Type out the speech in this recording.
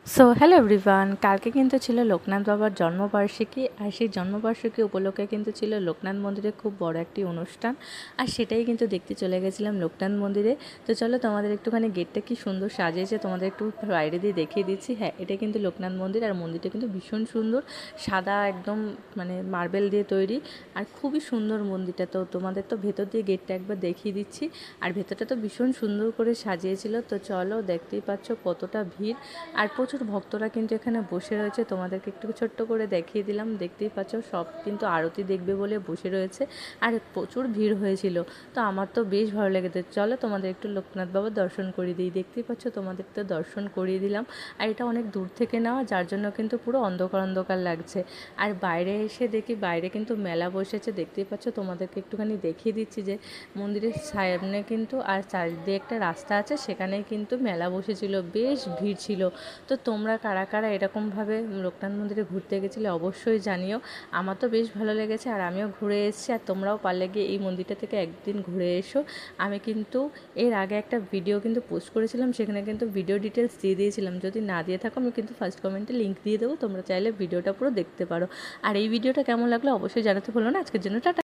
So hello everyone, কালকে কিন্তু ছিল লোকনাথ বাবার জন্মবার্ষিকী। আর সেই জন্মবার্ষিকী উপলক্ষে কিন্তু ছিল লোকনাথ মন্দিরে খুব বড় একটি অনুষ্ঠান। আর সেটাই কিন্তু দেখতে চলে গেছিলাম লোকনাথ মন্দিরে। তো চলো তোমাদের একটুখানি গেটটা কি সুন্দর সাজিয়েছে তোমাদের একটু বাইরে দিয়ে দেখিয়ে দিচ্ছি। হ্যাঁ, এটা কিন্তু লোকনাথ মন্দির। আর মন্দিরটা কিন্তু ভীষণ সুন্দর, সাদা একদম মানে মার্বেল দিয়ে তৈরি। আর খুবই সুন্দর মন্দিরটা। তো তোমাদের তো ভেতর দিয়ে গেটটা একবার দেখিয়ে দিচ্ছি। আর ভেতরটা তো ভীষণ সুন্দর করে সাজিয়েছিল। তো চলো, দেখতেই পাচ্ছ কতটা ভিড়। আর প্রচুর ভক্তরা কিন্তু এখানে বসে রয়েছে। তোমাদেরকে একটু ছোট্ট করে দেখিয়ে দিলাম। দেখতেই পাচ্ছ সব কিন্তু আরতি দেখবে বলে বসে রয়েছে। আর প্রচুর ভিড় হয়েছিল। তো আমার তো বেশ ভালো লেগেছে। চলো তোমাদের একটু লোকনাথ বাবার দর্শন করিয়ে দিই। দেখতেই পাচ্ছ তোমাদের তো দর্শন করিয়ে দিলাম। আর এটা অনেক দূর থেকে নেওয়া, যার জন্য কিন্তু পুরো অন্ধকার অন্ধকার লাগছে। আর বাইরে এসে দেখি বাইরে কিন্তু মেলা বসেছে। দেখতেই পাচ্ছ, তোমাদেরকে একটুখানি দেখিয়ে দিচ্ছি যে মন্দিরের সামনে কিন্তু আর চারিদিকে একটা রাস্তা আছে, সেখানেই কিন্তু মেলা বসেছিল। বেশ ভিড় ছিল। তো তোমরা কারা কারা এরকমভাবে লোকনাথ মন্দিরে ঘুরতে গেছিলে অবশ্যই জানিও। আমার তো বেশ ভালো লেগেছে আর আমিও ঘুরে এসেছি। আর তোমরাও পারলে গিয়ে এই মন্দিরটা থেকে একদিন ঘুরে এসো। আমি কিন্তু এর আগে একটা ভিডিও কিন্তু পোস্ট করেছিলাম, সেখানে কিন্তু ভিডিও ডিটেলস দিয়ে দিয়েছিলাম। যদি না দিয়ে থাকো আমি কিন্তু ফার্স্ট কমেন্টে লিঙ্ক দিয়ে দেবো, তোমরা চাইলে ভিডিওটা পুরো দেখতে পারো। আর এই ভিডিওটা কেমন লাগলো অবশ্যই জানাতে ভুলো না। আজকের জন্য টাটা।